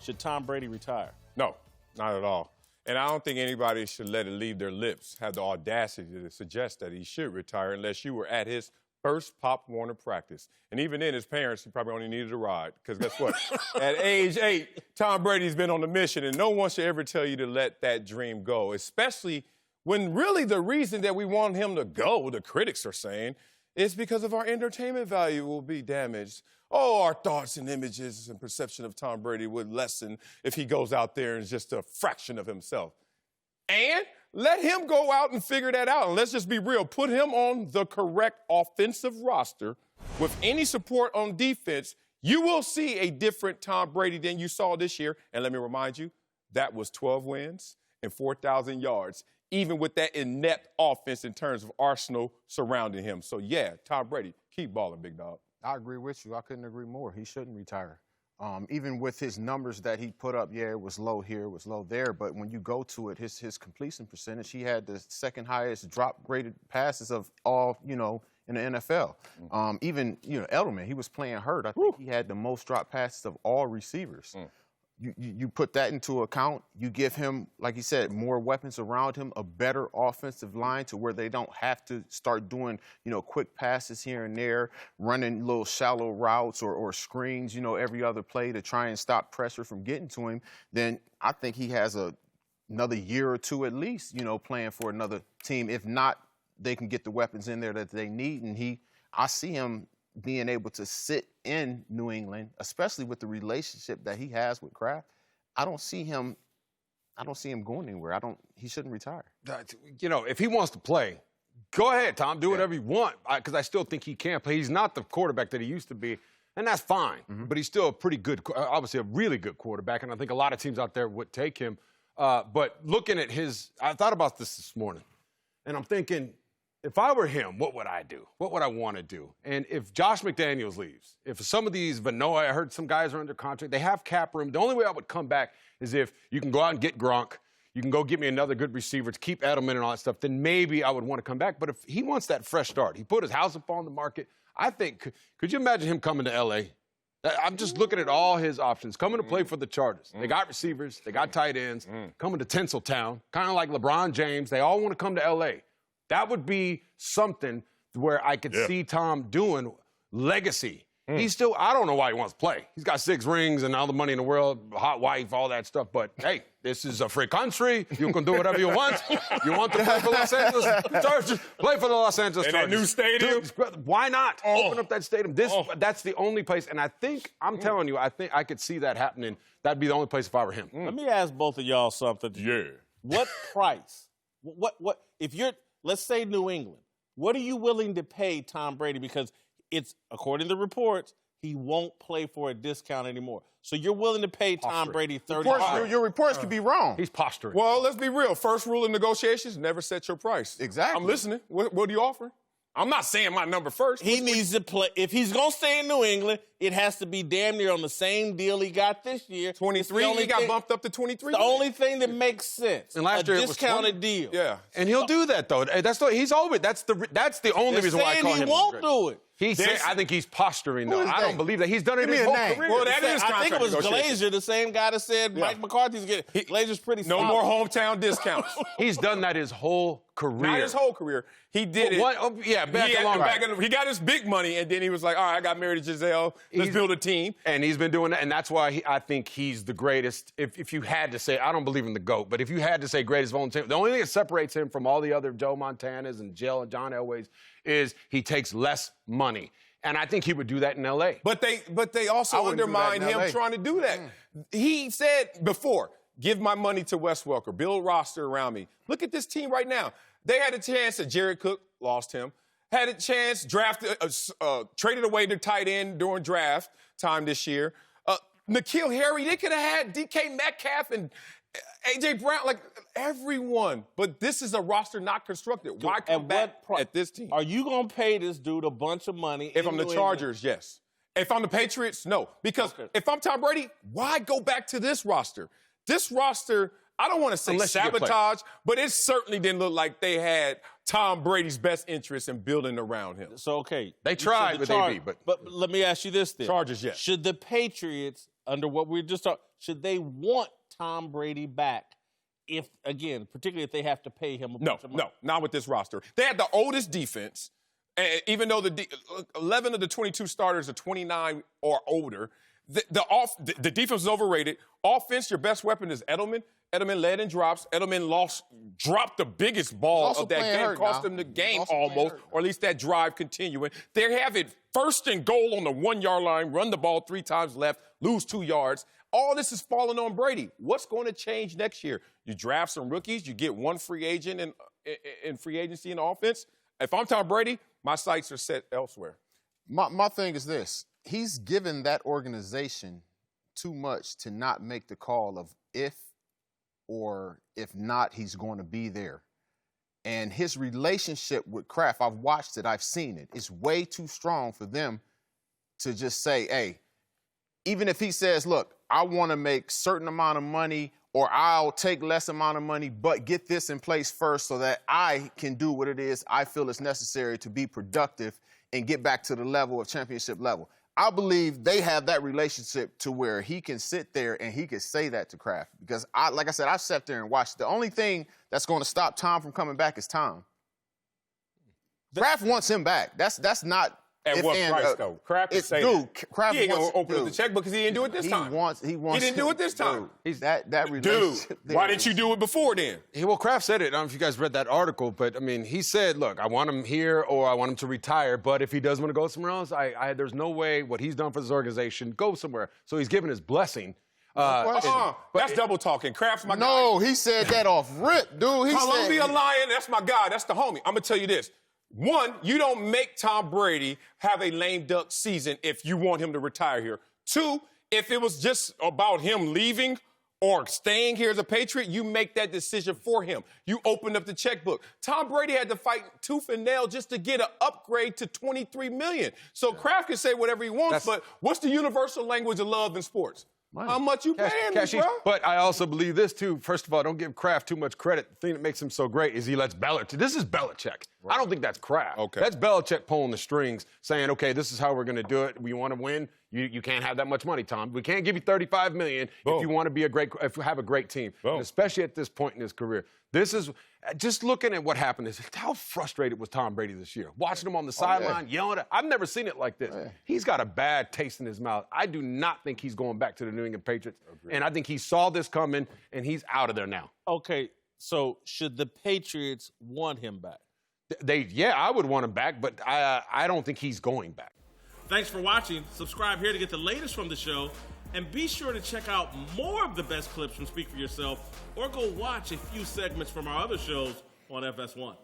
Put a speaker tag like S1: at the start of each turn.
S1: Should Tom Brady retire?
S2: No, not at all. And I don't think anybody should let it leave their lips, have the audacity to suggest that he should retire unless you were at his first Pop Warner practice. And even then, his parents, he probably only needed a ride. Because guess what? At age 8, Tom Brady's been on a mission, and no one should ever tell you to let that dream go, especially when really the reason that we want him to go, the critics are saying, is because of our entertainment value will be damaged. Oh, our thoughts and images and perception of Tom Brady would lessen if he goes out there and is just a fraction of himself. And let him go out and figure that out. And let's just be real. Put him on the correct offensive roster with any support on defense. You will see a different Tom Brady than you saw this year. And let me remind you, that was 12 wins and 4,000 yards, even with that inept offense in terms of arsenal surrounding him. So, yeah, Tom Brady, keep balling, big dog.
S3: I agree with you. I couldn't agree more. He shouldn't retire. Even with his numbers that he put up, yeah, it was low here, it was low there. But when you go to it, his completion percentage, he had the second highest drop-graded passes of all, in the NFL. Even, Edelman, he was playing hurt. I think he had the most drop passes of all receivers. You put that into account, you give him, like you said, more weapons around him, a better offensive line to where they don't have to start doing, quick passes here and there, running little shallow routes or screens, every other play to try and stop pressure from getting to him. Then I think he has another year or two at least, playing for another team. If not, they can get the weapons in there that they need. And I see him being able to sit in New England, especially with the relationship that he has with Kraft. I don't see him going anywhere. He shouldn't retire.
S4: If he wants to play, go ahead, Tom. Do whatever you want, because I still think he can play. He's not the quarterback that he used to be, and that's fine. But he's still a pretty good, obviously a really good quarterback, and I think a lot of teams out there would take him. But looking at I thought about this morning, and I'm thinking, if I were him, what would I do? What would I want to do? And if Josh McDaniels leaves, if some of these Vanoa, I heard some guys are under contract, they have cap room. The only way I would come back is if you can go out and get Gronk, you can go get me another good receiver to keep Edelman and all that stuff, then maybe I would want to come back. But if he wants that fresh start, he put his house up on the market, I think, could you imagine him coming to L.A.? I'm just looking at all his options. Coming to play for the Chargers. They got receivers. They got tight ends. Coming to Tinseltown, kind of like LeBron James. They all want to come to L.A. That would be something where I could see Tom doing legacy. He's still, I don't know why he wants to play. He's got 6 rings and all the money in the world, hot wife, all that stuff. But, hey, this is a free country. You can do whatever you want. You want to play for Los Angeles Chargers? Play for the Los Angeles Chargers.
S2: And that new stadium?
S4: Why not? Open up that stadium. That's the only place. And I think, I'm telling you, I think I could see that happening. That'd be the only place if I were him.
S1: Let me ask both of y'all something.
S2: Yeah.
S1: What price? What if you're, let's say New England, what are you willing to pay Tom Brady? Because it's, according to reports, he won't play for a discount anymore. So you're willing to pay Tom Brady $30.
S3: Your reports could be wrong.
S4: He's posturing.
S2: Well, let's be real. First rule in negotiations, never set your price.
S3: Exactly.
S2: I'm listening. What are you offering? I'm not saying my number first.
S1: He needs to play. If he's going to stay in New England, it has to be damn near on the same deal he got this year.
S2: 23, he got bumped up to 23.
S1: The only thing that makes sense.
S4: And last year it was
S1: discounted deal.
S2: Yeah.
S4: And he'll do that, though. That's the only reason why I call him.
S1: He won't do it.
S4: I think he's posturing, though. I don't believe that. He's done it his whole career.
S2: Well, that is
S1: I think it was Glazer, the same guy that said Mike McCarthy's getting. Glazer's pretty
S2: No
S1: solid.
S2: more hometown discounts.
S4: He's done that his whole career.
S2: Not his whole career. He did it.
S4: He
S2: He got his big money, and then he was like, all right, I got married to Giselle. Let's build a team.
S4: And he's been doing that, and that's why I think he's the greatest. If you had to say, I don't believe in the GOAT, but if you had to say greatest of all time, the only thing that separates him from all the other Joe Montanas and John Elways is he takes less money. And I think he would do that in L.A.
S2: But they also undermine him trying to do that. He said before, give my money to Wes Welker, build a roster around me. Look at this team right now. They had a chance that Jared Cook lost him. Had a chance, traded away their tight end during draft time this year. N'Keal Harry, they could have had DK Metcalf and A.J. Brown, like everyone. But this is a roster not constructed. Why come back at this team?
S1: Are you going to pay this dude a bunch of money?
S2: If I'm the Chargers, yes. If I'm the Patriots, no. Because if I'm Tom Brady, why go back to this roster? This roster, I don't want to say sabotage, but it certainly didn't look like they had Tom Brady's best interest in building around him.
S1: So, okay.
S4: They tried with AB,
S1: but let me ask you this then.
S2: Chargers, yes.
S1: Should the Patriots under what we just talked, should they want Tom Brady back? If, again, particularly if they have to pay him a bunch of money.
S2: No, not with this roster. They had the oldest defense, and even though 11 of the 22 starters are 29 or older, the defense is overrated. Offense, your best weapon is Edelman. Edelman led in drops. Edelman dropped the biggest ball of that game, cost them the game almost, or at least that drive continuing. They have it 1st and goal on the 1-yard line, run the ball 3 times left, lose 2 yards. All this is falling on Brady. What's going to change next year? You draft some rookies, you get one free agent in free agency in offense. If I'm Tom Brady, my sights are set elsewhere.
S3: My thing is this. He's given that organization too much to not make the call of if or if not he's going to be there. And his relationship with Kraft, I've watched it, I've seen it. It's way too strong for them to just say, hey, even if he says, look, I want to make certain amount of money or I'll take less amount of money, but get this in place first so that I can do what it is I feel is necessary to be productive and get back to the level of championship level. I believe they have that relationship to where he can sit there and he can say that to Kraft. Because, like I said, I've sat there and watched. The only thing that's going to stop Tom from coming back is Tom. Kraft wants him back. That's not...
S2: At what price, though? Kraft is saying
S3: Kraft
S2: he ain't going to open
S3: up
S2: the checkbook because he didn't do it this time.
S3: He didn't
S2: do it this time.
S3: That relationship.
S2: Dude, why didn't you do it before then?
S4: Well, Kraft said it. I don't know if you guys read that article, but, I mean, he said, look, I want him here or I want him to retire, but if he does want to go somewhere else, there's no way what he's done for this organization, go somewhere. So he's given his blessing.
S2: That's double talking. Kraft's my guy.
S3: No, he said that off rip, dude.
S2: Columbia Lion, that's my guy. That's the homie. I'm going to tell you this. One, you don't make Tom Brady have a lame duck season if you want him to retire here. Two, if it was just about him leaving or staying here as a Patriot, you make that decision for him. You open up the checkbook. Tom Brady had to fight tooth and nail just to get an upgrade to $23 million. So Kraft can say whatever he wants, but what's the universal language of love in sports? How much you paying me, bro?
S4: But I also believe this, too. First of all, don't give Kraft too much credit. The thing that makes him so great is he lets Belichick. This is Belichick. Right. I don't think that's Kraft.
S2: Okay.
S4: That's Belichick pulling the strings, saying, okay, this is how we're going to do it. We want to win. You can't have that much money, Tom. We can't give you $35 million if you want to be if you have a great team, and especially at this point in his career. This is just looking at what happened. How frustrated was Tom Brady this year? Watching him on the sideline, yelling at. I've never seen it like this. He's got a bad taste in his mouth. I do not think he's going back to the New England Patriots, and I think he saw this coming, and he's out of there now.
S1: Okay, so should the Patriots want him back?
S4: I would want him back, but I don't think he's going back.
S1: Thanks for watching. Subscribe here to get the latest from the show. And be sure to check out more of the best clips from Speak For Yourself or go watch a few segments from our other shows on FS1.